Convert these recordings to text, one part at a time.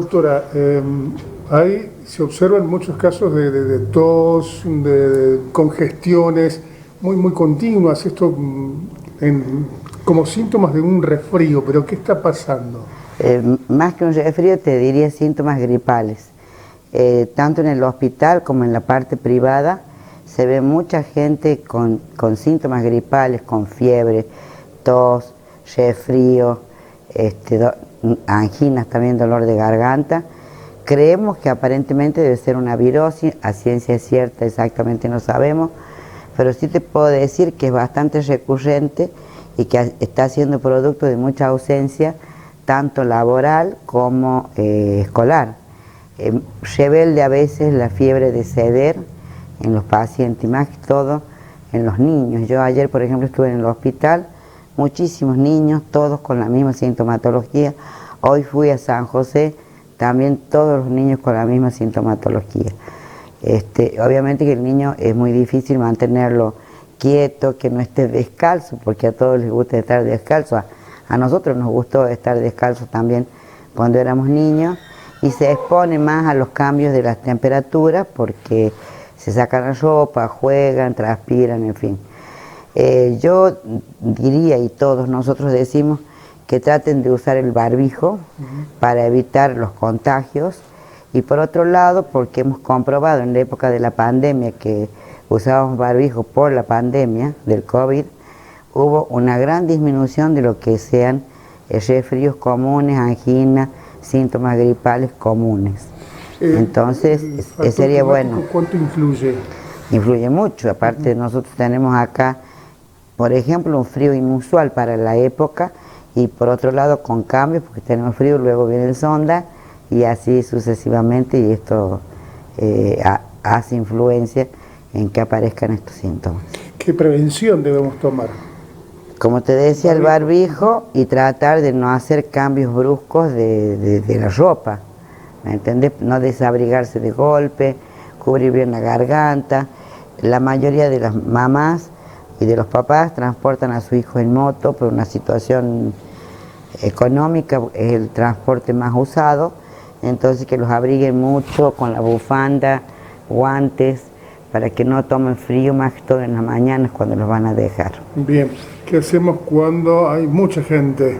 Doctora, se observan muchos casos de tos, de congestiones muy continuas, esto como síntomas de un resfrío, pero ¿qué está pasando? Más que un resfrío te diría síntomas gripales. Tanto en el hospital como en la parte privada se ve mucha gente con síntomas gripales, con fiebre, tos, resfrío, anginas, también dolor de garganta. Creemos que aparentemente debe ser una virosis, a ciencia cierta exactamente no sabemos, pero sí te puedo decir que es bastante recurrente y que está siendo producto de mucha ausencia, tanto laboral como escolar. Rebelde a veces la fiebre de ceder en los pacientes, y más que todo en los niños. Yo ayer, por ejemplo, estuve en el hospital, muchísimos niños, todos con la misma sintomatología. Hoy fui a San José, también todos los niños con la misma sintomatología. Obviamente que el niño es muy difícil mantenerlo quieto, que no esté descalzo, porque a todos les gusta estar descalzo. A nosotros nos gustó estar descalzo también cuando éramos niños, y se expone más a los cambios de las temperaturas porque se sacan la ropa, juegan, transpiran, en fin. Yo diría, y todos nosotros decimos, que traten de usar el barbijo para evitar los contagios, y por otro lado, porque hemos comprobado en la época de la pandemia que usábamos barbijo por la pandemia del COVID, hubo una gran disminución de lo que sean resfríos comunes, anginas, síntomas gripales comunes. Entonces, sería bueno. ¿Cuánto influye? Influye mucho, aparte nosotros tenemos acá, por ejemplo, un frío inusual para la época, y por otro lado con cambios, porque tenemos frío, luego viene sonda, y así sucesivamente, y esto hace influencia en que aparezcan estos síntomas. ¿Qué prevención debemos tomar? Como te decía, el barbijo, y tratar de no hacer cambios bruscos de la ropa, ¿me entendés? No desabrigarse de golpe, cubrir bien la garganta. La mayoría de las mamás y de los papás transportan a su hijo en moto por una situación económica, es el transporte más usado, entonces que los abriguen mucho con la bufanda, guantes, para que no tomen frío, más que todo en las mañanas cuando los van a dejar. Bien, ¿qué hacemos cuando hay mucha gente?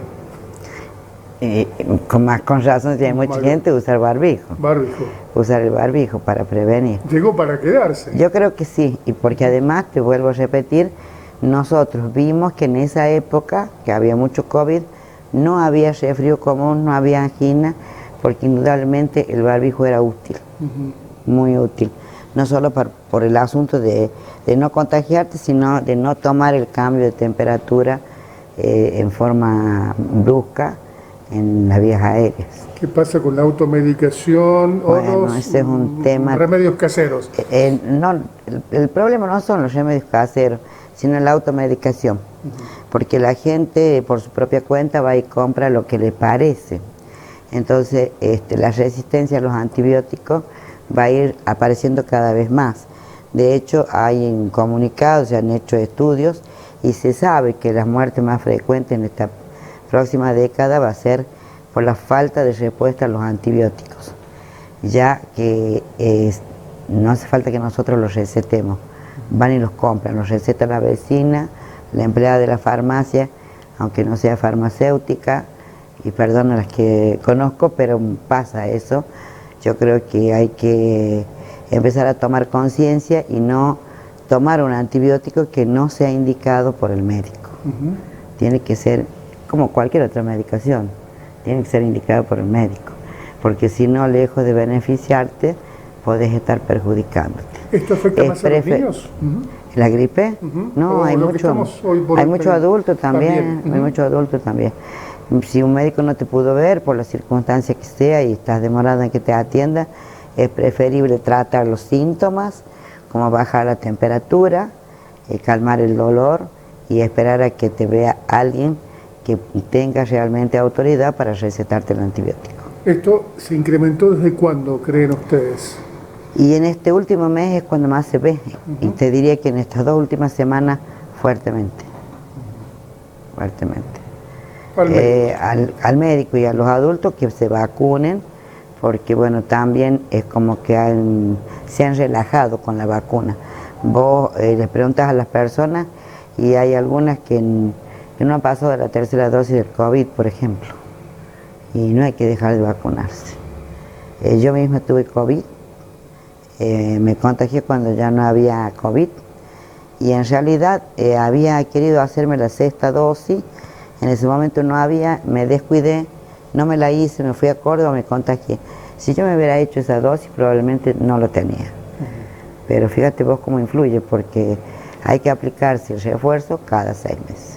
Con razón, si hay mucha gente, usar barbijo. Barbijo. Usar el barbijo para prevenir. Llegó para quedarse. Yo creo que sí, y porque además, te vuelvo a repetir, nosotros vimos que en esa época, que había mucho COVID, no había resfrío común, no había angina, porque indudablemente el barbijo era útil, muy útil. No solo por el asunto de no contagiarte, sino de no tomar el cambio de temperatura en forma brusca en las vías aéreas. ¿Qué pasa con la automedicación bueno, o los ese es un tema, remedios caseros? El problema no son los remedios caseros, sino la automedicación, porque la gente por su propia cuenta va y compra lo que le parece. Entonces la resistencia a los antibióticos va a ir apareciendo cada vez más. De hecho, hay comunicados, se han hecho estudios y se sabe que la muerte más frecuente en esta próxima década va a ser por la falta de respuesta a los antibióticos, ya que no hace falta que nosotros los recetemos, van y los compran, los receta la vecina, la empleada de la farmacia, aunque no sea farmacéutica, y perdón a las que conozco, pero pasa eso. Yo creo que hay que empezar a tomar conciencia y no tomar un antibiótico que no sea indicado por el médico. Tiene que ser como cualquier otra medicación, tiene que ser indicado por el médico, porque si no, lejos de beneficiarte, podés estar perjudicándote. ¿Esto afecta más a los niños? ¿La gripe? No, hay mucho adulto también, hay mucho adulto también. Si un médico no te pudo ver por la circunstancia que sea y estás demorado en que te atienda, es preferible tratar los síntomas, como bajar la temperatura, calmar el dolor y esperar a que te vea alguien que tenga realmente autoridad para recetarte el antibiótico. ¿Esto se incrementó desde cuándo, creen ustedes? Y en este último mes es cuando más se ve, y te diría que en estas 2 últimas semanas fuertemente. Al médico y a los adultos que se vacunen, porque bueno, también es como que se han relajado con la vacuna. Vos les preguntas a las personas y hay algunas que no han pasado de la tercera dosis del COVID, por ejemplo, y no hay que dejar de vacunarse. Yo misma tuve COVID, me contagié cuando ya no había COVID, y en realidad había querido hacerme la sexta dosis, en ese momento no había, me descuidé, no me la hice, me fui a Córdoba, me contagié. Si yo me hubiera hecho esa dosis, probablemente no lo tenía. Pero fíjate vos cómo influye, porque hay que aplicarse el refuerzo cada 6 meses.